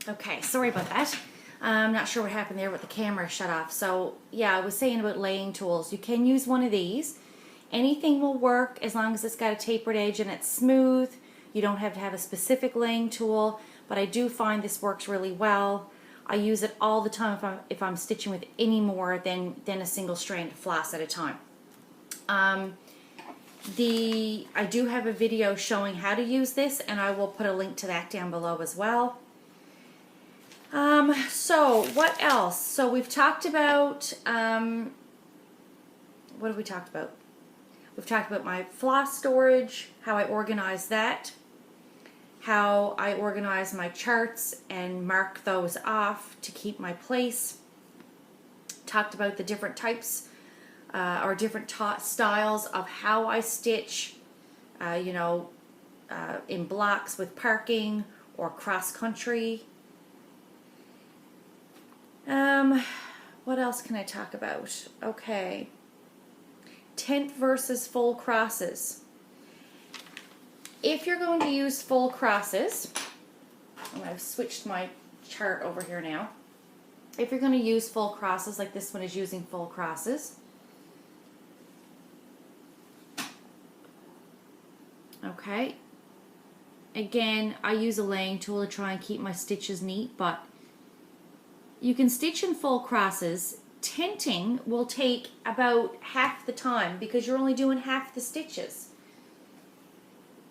Okay, sorry about that. I'm not sure what happened there with the camera shut off. So yeah, I was saying about laying tools. You can use one of these. Anything will work as long as it's got a tapered edge and it's smooth. You don't have to have a specific laying tool, but I do find this works really well. I use it all the time if I'm stitching with any more than a single strand of floss at a time. I do have a video showing how to use this, and I will put a link to that down below as well. So what else? So we've talked about, what have we talked about? We've talked about my floss storage, how I organize that, how I organize my charts and mark those off to keep my place. Talked about the different types or different styles of how I stitch, in blocks with parking or cross country. What else can I talk about? Okay. Tent versus full crosses. If you're going to use full crosses, and I've switched my chart over here now. If you're going to use full crosses, like this one is using full crosses. Okay. Again, I use a laying tool to try and keep my stitches neat, but you can stitch in full crosses. Tenting will take about half the time because you're only doing half the stitches.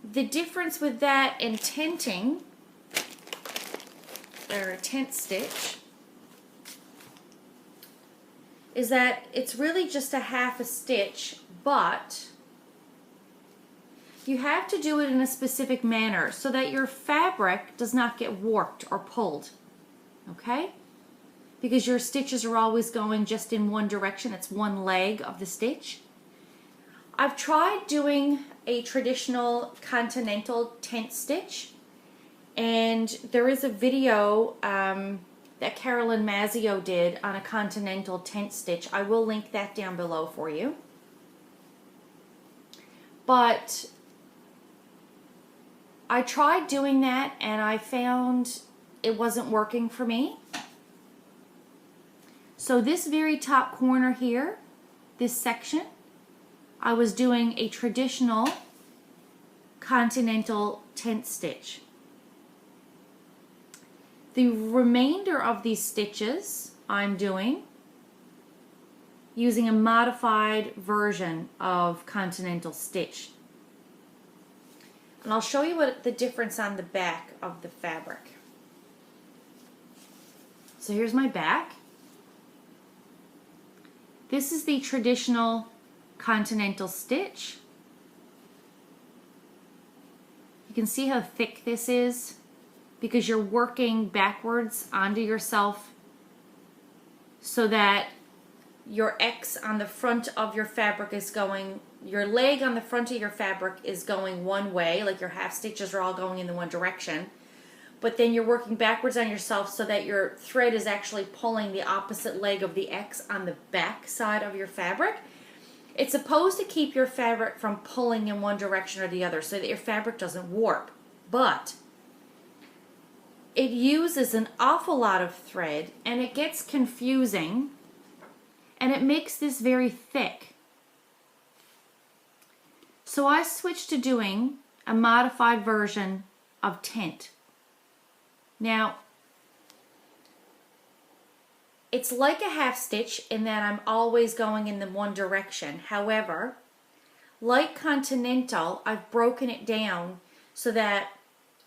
The difference with that and tenting, or a tent stitch, is that it's really just a half a stitch, but you have to do it in a specific manner so that your fabric does not get warped or pulled, okay? Because your stitches are always going just in one direction. It's one leg of the stitch. I've tried doing a traditional continental tent stitch, and there is a video that Carolyn Mazzeo did on a continental tent stitch. I will link that down below for you. But I tried doing that and I found it wasn't working for me. So this very top corner here, this section, I was doing a traditional continental tent stitch. The remainder of these stitches I'm doing using a modified version of continental stitch. And I'll show you what the difference on the back of the fabric. So here's my back. This is the traditional continental stitch. You can see how thick this is because you're working backwards onto yourself so that your X on the front of your fabric is going, your leg on the front of your fabric is going one way, like your half stitches are all going in the one direction. But then you're working backwards on yourself so that your thread is actually pulling the opposite leg of the X on the back side of your fabric. It's supposed to keep your fabric from pulling in one direction or the other so that your fabric doesn't warp. But it uses an awful lot of thread and it gets confusing and it makes this very thick. So I switched to doing a modified version of tent. Now, it's like a half stitch in that I'm always going in the one direction. However, like continental, I've broken it down so that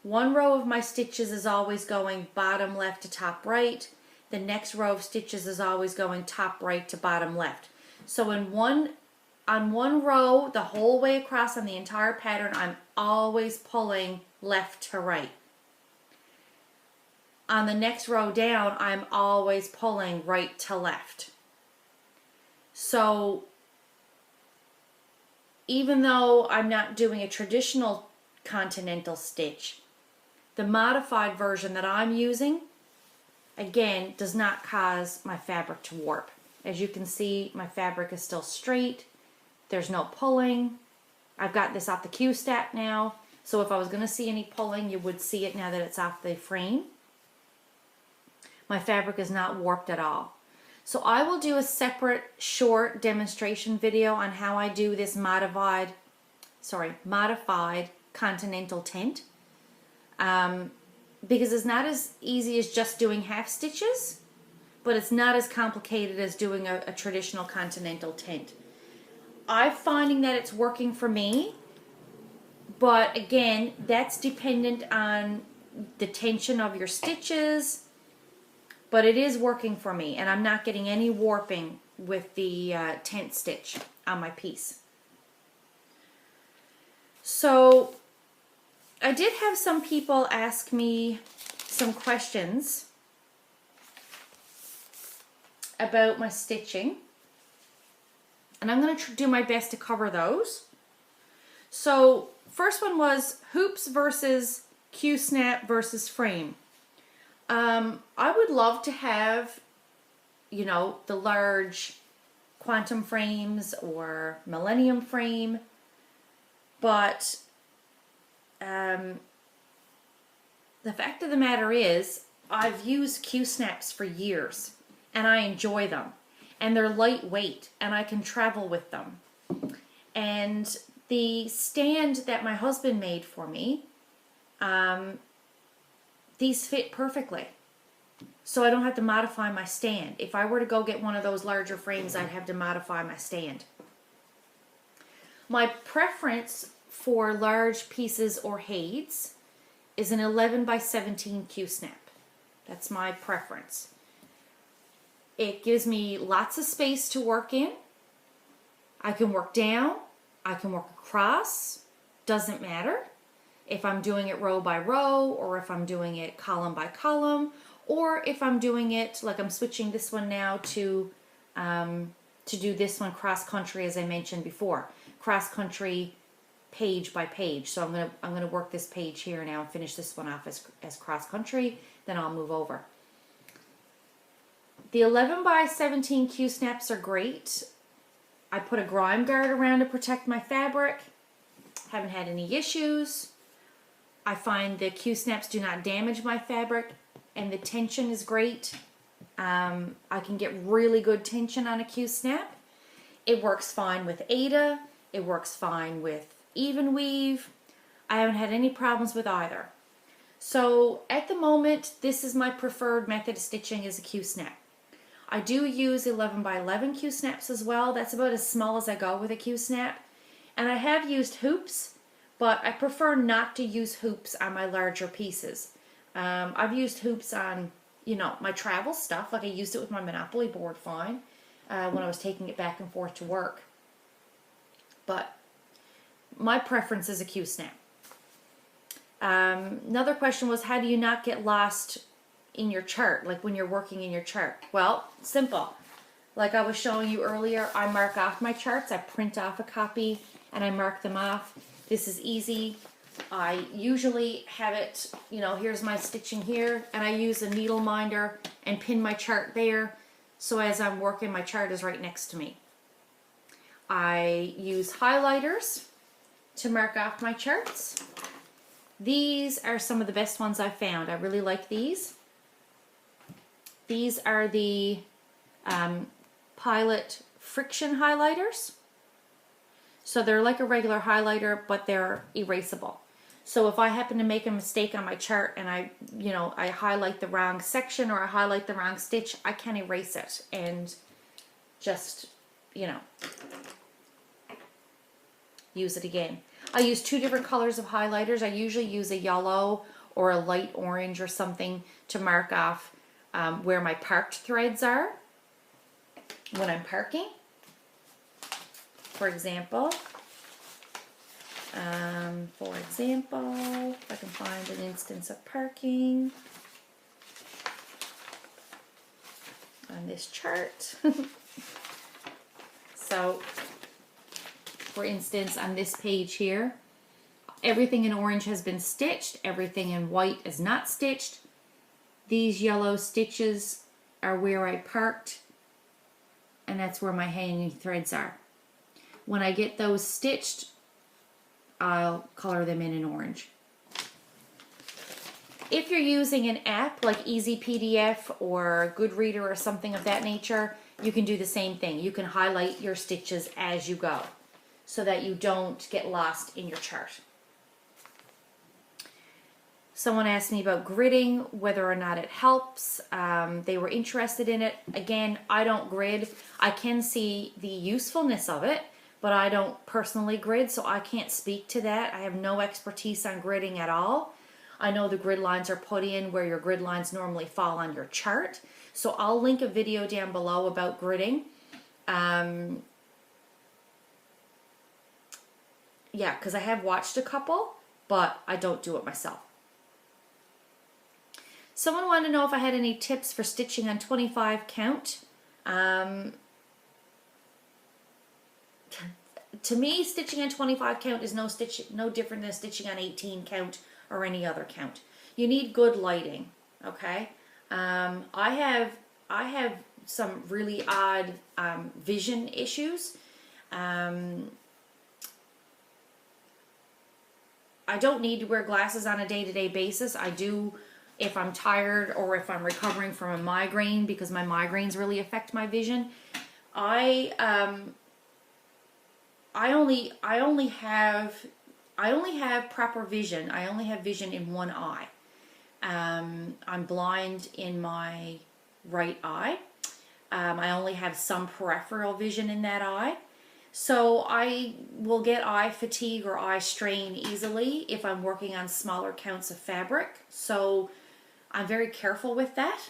one row of my stitches is always going bottom left to top right. The next row of stitches is always going top right to bottom left. So on one row, the whole way across on the entire pattern, I'm always pulling left to right. On the next row down, I'm always pulling right to left. So even though I'm not doing a traditional continental stitch, the modified version that I'm using, again, does not cause my fabric to warp. As you can see, my fabric is still straight. There's no pulling. I've got this off the Q-stack now, so if I was going to see any pulling, you would see it now that it's off the frame. My fabric is not warped at all. So I will do a separate short demonstration video on how I do this modified continental tint. Because it's not as easy as just doing half stitches, but it's not as complicated as doing a traditional continental tint. I'm finding that it's working for me, but again, that's dependent on the tension of your stitches, but it is working for me, and I'm not getting any warping with the tent stitch on my piece. So I did have some people ask me some questions about my stitching, and I'm going to do my best to cover those. So first one was hoops versus Q-snap versus frame. I would love to have, you know, the large quantum frames or millennium frame, but the fact of the matter is I've used Q-snaps for years and I enjoy them, and they're lightweight and I can travel with them. And the stand that my husband made for me, these fit perfectly. So I don't have to modify my stand. If I were to go get one of those larger frames, I'd have to modify my stand. My preference for large pieces or heights is an 11 by 17 Q-snap. That's my preference. It gives me lots of space to work in. I can work down, I can work across, doesn't matter if I'm doing it row by row or if I'm doing it column by column, or if I'm doing it like I'm switching this one now to do this one cross country, as I mentioned before, cross country page by page. So I'm gonna work this page here now and finish this one off as cross country, then I'll move over. The 11 by 17 Q-snaps are great. I put a grime guard around to protect my fabric. Haven't had any issues. I find the Q-snaps do not damage my fabric, and the tension is great. I can get really good tension on a Q-snap. It works fine with Aida. It works fine with even weave. I haven't had any problems with either. So at the moment, this is my preferred method of stitching, is a Q-snap. I do use 11 by 11 Q-snaps as well. That's about as small as I go with a Q-snap. And I have used hoops, but I prefer not to use hoops on my larger pieces. I've used hoops on, you know, my travel stuff. Like I used it with my Monopoly board fine when I was taking it back and forth to work. But my preference is a Q-snap. Another question was, how do you not get lost in your chart, like when you're working in your chart? Well, simple. Like I was showing you earlier, I mark off my charts. I print off a copy and I mark them off. This is easy. I usually have it, you know, here's my stitching here, and I use a needle minder and pin my chart there, so as I'm working, my chart is right next to me. I use highlighters to mark off my charts. These are some of the best ones I've found. I really like these. These are the Pilot friction highlighters. So they're like a regular highlighter, but they're erasable. So if I happen to make a mistake on my chart and I highlight the wrong section or I highlight the wrong stitch, I can erase it and just, use it again. I use two different colors of highlighters. I usually use a yellow or a light orange or something to mark off where my parked threads are when I'm parking. For example, if I can find an instance of parking on this chart. So, for instance, on this page here, everything in orange has been stitched, everything in white is not stitched. These yellow stitches are where I parked, and that's where my hanging threads are. When I get those stitched, I'll color them in orange. If you're using an app like Easy PDF or Goodreader or something of that nature, you can do the same thing. You can highlight your stitches as you go so that you don't get lost in your chart. Someone asked me about gridding, whether or not it helps. They were interested in it. Again, I don't grid. I can see the usefulness of it, but I don't personally grid, so I can't speak to that. I have no expertise on gridding at all. I know the grid lines are put in where your grid lines normally fall on your chart. So I'll link a video down below about gridding. Yeah, because I have watched a couple, but I don't do it myself. Someone wanted to know if I had any tips for stitching on 25 count. To me, stitching on 25 count is no different than stitching on 18 count or any other count. You need good lighting, okay? I have some really odd vision issues. I don't need to wear glasses on a day-to-day basis. I do if I'm tired or if I'm recovering from a migraine, because my migraines really affect my vision. I only have proper vision. I only have vision in one eye. I'm blind in my right eye. I only have some peripheral vision in that eye. So I will get eye fatigue or eye strain easily if I'm working on smaller counts of fabric. So I'm very careful with that.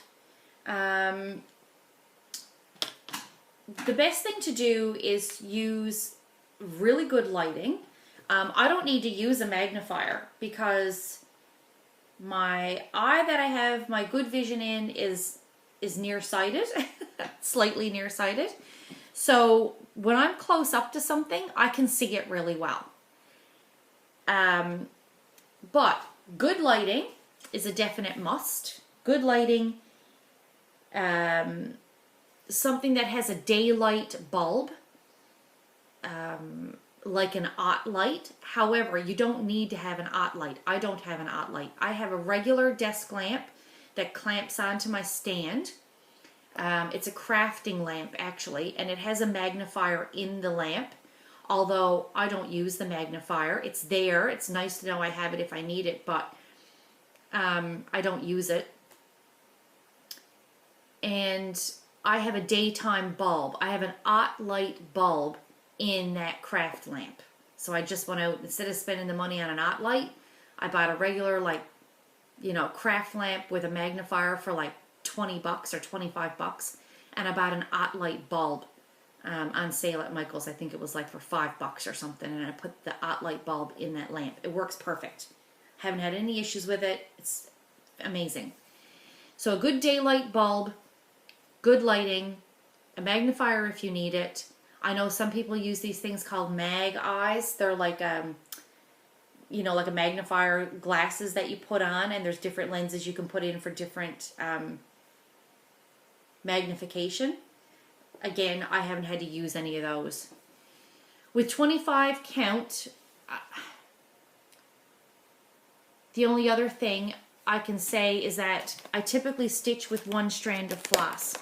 The best thing to do is use really good lighting. I don't need to use a magnifier because my eye that I have my good vision in is nearsighted, slightly nearsighted. So when I'm close up to something, I can see it really well. But good lighting is a definite must. Good lighting, something that has a daylight bulb, like an OT light. However, you don't need to have an OT light. I don't have an OT light. I have a regular desk lamp that clamps onto my stand. It's a crafting lamp actually, and it has a magnifier in the lamp. Although I don't use the magnifier. It's there. It's nice to know I have it if I need it, but I don't use it. And I have a daytime bulb. I have an OT light bulb in that craft lamp. So I just went out, instead of spending the money on an OT light, I bought a regular, like, craft lamp with a magnifier for like 20 bucks or 25 bucks. And I bought an OT light bulb on sale at Michael's. I think it was like for 5 bucks or something. And I put the OT light bulb in that lamp. It works perfect. Haven't had any issues with it. It's amazing. So a good daylight bulb, good lighting, a magnifier if you need it. I know some people use these things called mag eyes. They're like like a magnifier glasses that you put on, and there's different lenses you can put in for different magnification. Again, I haven't had to use any of those. With 25 count, the only other thing I can say is that I typically stitch with one strand of floss.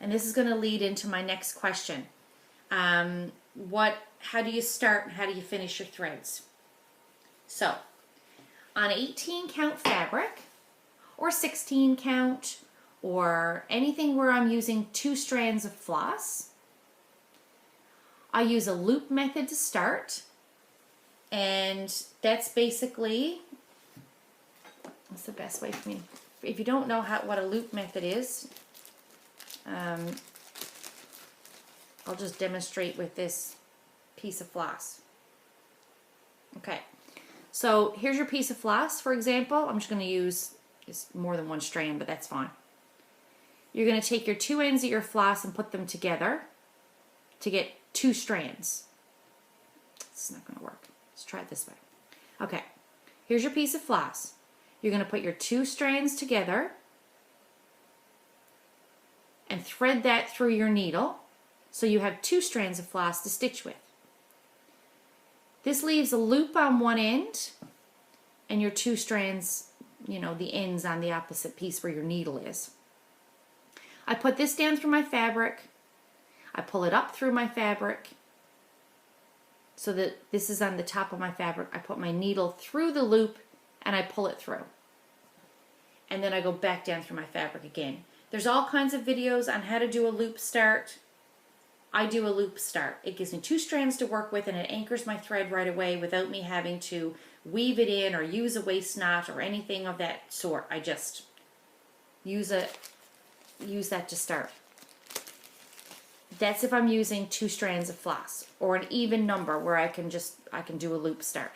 And this is going to lead into my next question. How do you start and how do you finish your threads? So, on 18 count fabric, or 16 count, or anything where I'm using 2 strands of floss, I use a loop method to start. And that's basically, what's the best way for me? If you don't know what a loop method is, I'll just demonstrate with this piece of floss. Okay, so here's your piece of floss, for example. I'm just going to use more than one strand, but that's fine. You're going to take your 2 ends of your floss and put them together to get 2 strands. It's not going to work. Let's try it this way. Okay, here's your piece of floss. You're going to put your 2 strands together and thread that through your needle so you have 2 strands of floss to stitch with. This leaves a loop on one end and your 2 strands, you know, the ends on the opposite piece where your needle is. I put this down through my fabric. I pull it up through my fabric so that this is on the top of my fabric. I put my needle through the loop and I pull it through. And then I go back down through my fabric again. There's all kinds of videos on how to do a loop start. I do a loop start. It gives me 2 strands to work with and it anchors my thread right away without me having to weave it in or use a waist knot or anything of that sort. I just use that to start. That's if I'm using 2 strands of floss or an even number where I can do a loop start.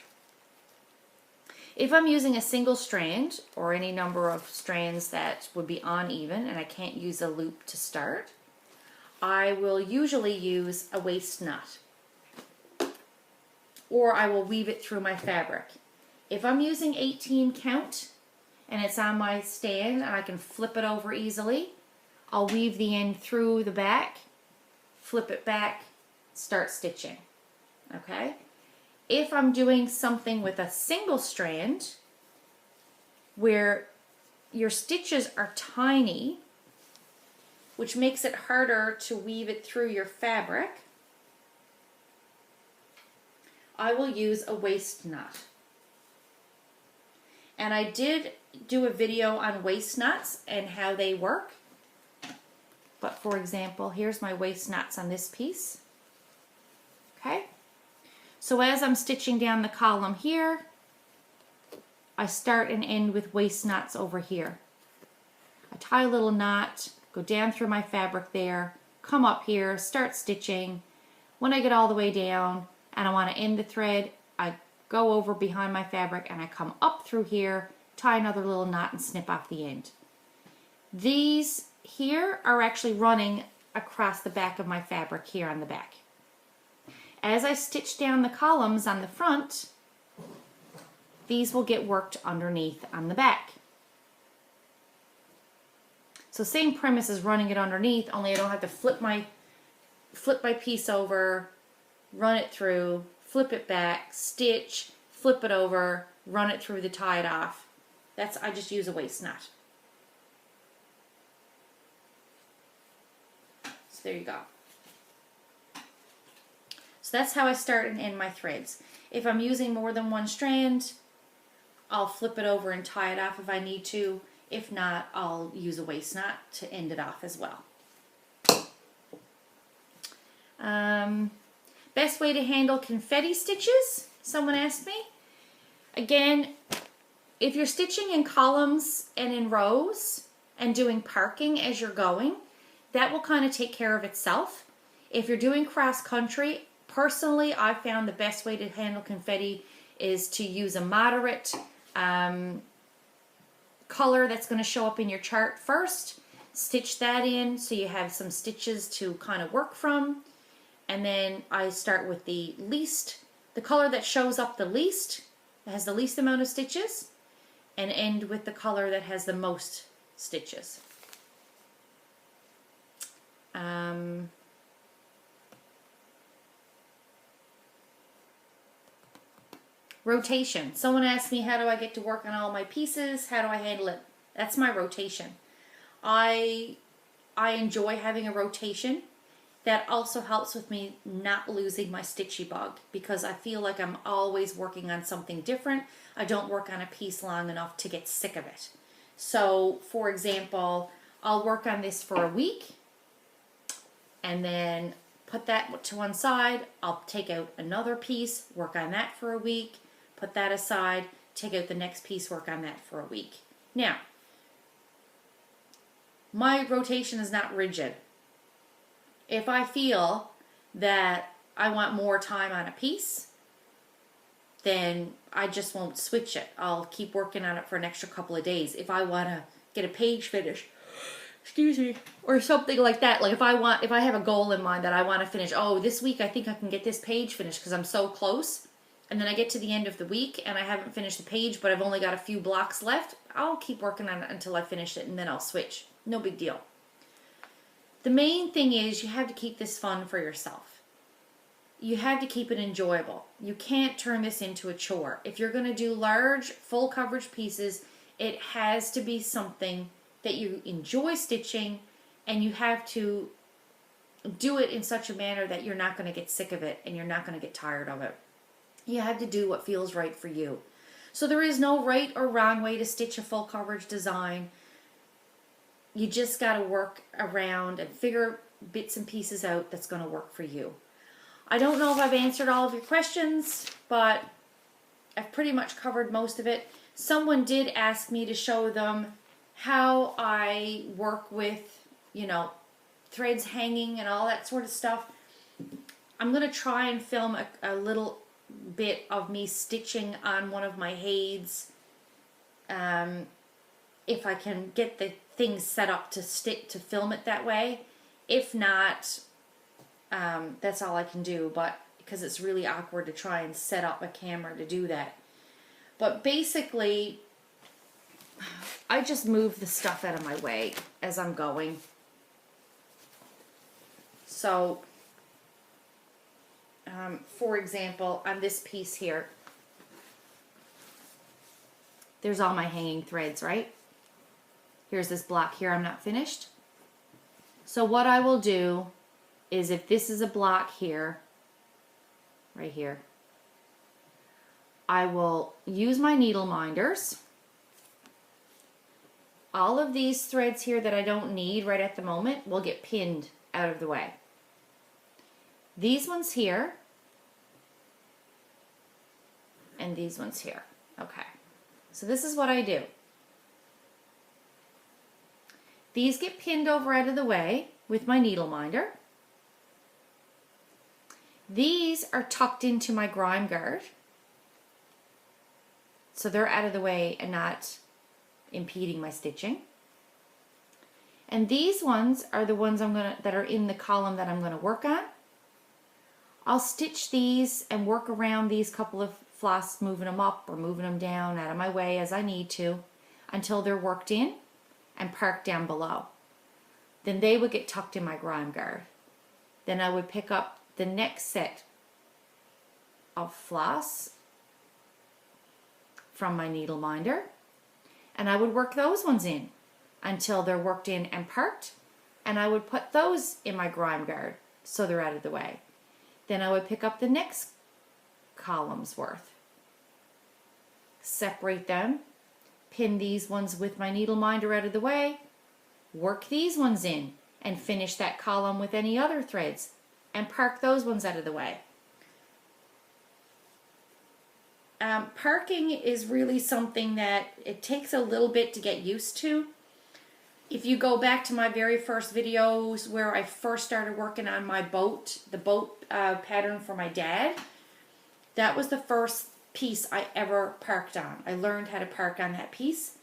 If I'm using a single strand or any number of strands that would be uneven and I can't use a loop to start, I will usually use a waist knot or I will weave it through my fabric. If I'm using 18 count and it's on my stand and I can flip it over easily, I'll weave the end through the back, flip it back, start stitching. Okay? If I'm doing something with a single strand where your stitches are tiny, which makes it harder to weave it through your fabric, I will use a waist knot. And I did do a video on waist knots and how they work. But for example, here's my waist knots on this piece. Okay? So as I'm stitching down the column here, I start and end with waist knots over here. I tie a little knot, go down through my fabric there, come up here, start stitching. When I get all the way down and I want to end the thread, I go over behind my fabric and I come up through here, tie another little knot and snip off the end. These here are actually running across the back of my fabric here on the back. As I stitch down the columns on the front, these will get worked underneath on the back. So same premise as running it underneath, only I don't have to flip my piece over, run it through, flip it back, stitch, flip it over, run it through to tie it off. I just use a waist knot. So there you go. So that's how I start and end my threads. If I'm using more than 1 strand, I'll flip it over and tie it off if I need to. If not, I'll use a waist knot to end it off as well. Best way to handle confetti stitches, someone asked me. Again, if you're stitching in columns and in rows and doing parking as you're going, that will kind of take care of itself. If you're doing cross country, personally, I found the best way to handle confetti is to use a moderate color that's going to show up in your chart first. Stitch that in so you have some stitches to kind of work from. And then I start with the color that shows up the least, that has the least amount of stitches, and end with the color that has the most stitches. Rotation. Someone asked me, how do I get to work on all my pieces? How do I handle it? That's my rotation. I enjoy having a rotation. That also helps with me not losing my stitchy bug because I feel like I'm always working on something different. I don't work on a piece long enough to get sick of it. So, for example, I'll work on this for a week and then put that to one side. I'll take out another piece, work on that for a week, put that aside, take out the next piece, work on that for a week. Now, my rotation is not rigid. If I feel that I want more time on a piece, then I just won't switch it. I'll keep working on it for an extra couple of days. If I want to get a page finished, excuse me, or something like that. Like if I have a goal in mind that I want to finish, oh, this week I think I can get this page finished because I'm so close. And then I get to the end of the week and I haven't finished the page, but I've only got a few blocks left. I'll keep working on it until I finish it and then I'll switch. No big deal. The main thing is you have to keep this fun for yourself. you have to keep it enjoyable. You can't turn this into a chore. If you're going to do large, full coverage pieces, it has to be something that you enjoy stitching, and you have to do it in such a manner that you're not going to get sick of it and you're not going to get tired of it. You have to do what feels right for you. So there is no right or wrong way to stitch a full coverage design. You just got to work around and figure bits and pieces out that's going to work for you. I don't know if I've answered all of your questions, but I've pretty much covered most of it. Someone did ask me to show them how I work with, you know, threads hanging and all that sort of stuff. I'm going to try and film a little bit of me stitching on one of my Hades, if I can get the things set up to film it that way. If not, that's all I can do, but because it's really awkward to try and set up a camera to do that. But basically, I just move the stuff out of my way as I'm going. So, for example, on this piece here, there's all my hanging threads, right? Here's this block here I'm not finished. So what I will do is, if this is a block here, right here, I will use my needle minders. All of these threads here that I don't need right at the moment will get pinned out of the way. These ones here, and these ones here. Okay, so this is what I do. These get pinned over out of the way with my needle minder. These are tucked into my grime guard, so they're out of the way and not impeding my stitching. And these ones are the ones that are in the column that I'm going to work on. I'll stitch these and work around these couple of floss, moving them up or moving them down out of my way as I need to, until they're worked in and parked down below. Then they would get tucked in my grime guard. Then I would pick up the next set of floss from my needle minder, and I would work those ones in until they're worked in and parked, and I would put those in my grime guard so they're out of the way. Then I would pick up the next column's worth, separate them, pin these ones with my needle minder out of the way, work these ones in, and finish that column with any other threads, and park those ones out of the way. Parking is really something that it takes a little bit to get used to. If you go back to my very first videos where I first started working on my boat, the boat pattern for my dad, that was the first piece I ever parked on. I learned how to park on that piece.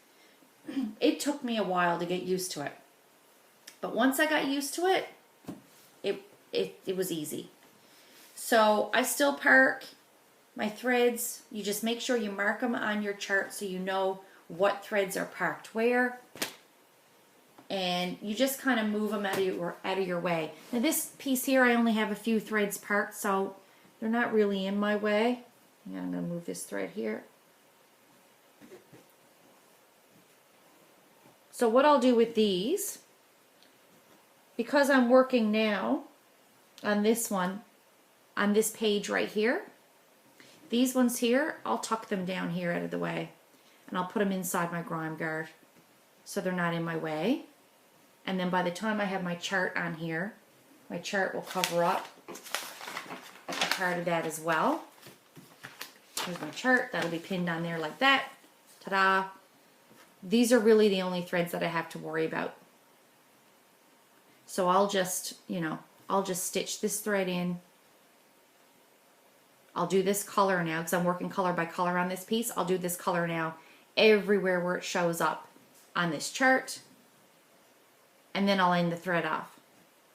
It took me a while to get used to it. But once I got used to it, it was easy. So I still park my threads. You just make sure you mark them on your chart so you know what threads are parked where. And you just kind of move them out of your way. Now this piece here, I only have a few threads parked, so they're not really in my way. And I'm going to move this thread here. So what I'll do with these, because I'm working now on this one, on this page right here, these ones here, I'll tuck them down here out of the way, and I'll put them inside my grime guard so they're not in my way. And then by the time I have my chart on here, my chart will cover up a part of that as well. Here's my chart. That'll be pinned on there like that. Ta-da! These are really the only threads that I have to worry about. So I'll just, I'll just stitch this thread in. I'll do this color now because I'm working color by color on this piece. I'll do this color now everywhere where it shows up on this chart. And then I'll end the thread off.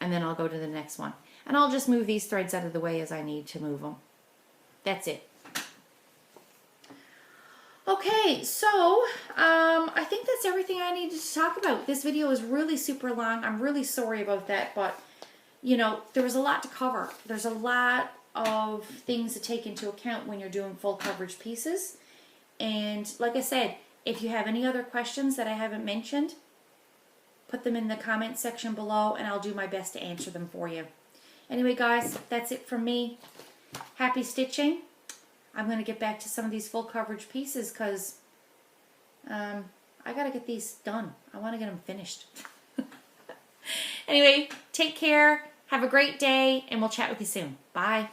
And then I'll go to the next one. And I'll just move these threads out of the way as I need to move them. That's it. Okay, so I think that's everything I needed to talk about. This video is really super long. I'm really sorry about that, but there was a lot to cover. There's a lot of things to take into account when you're doing full coverage pieces. And like I said, if you have any other questions that I haven't mentioned, put them in the comment section below and I'll do my best to answer them for you. Anyway, guys, that's it from me. Happy stitching. I'm going to get back to some of these full coverage pieces because I got to get these done. I want to get them finished. Anyway, take care. Have a great day, and we'll chat with you soon. Bye.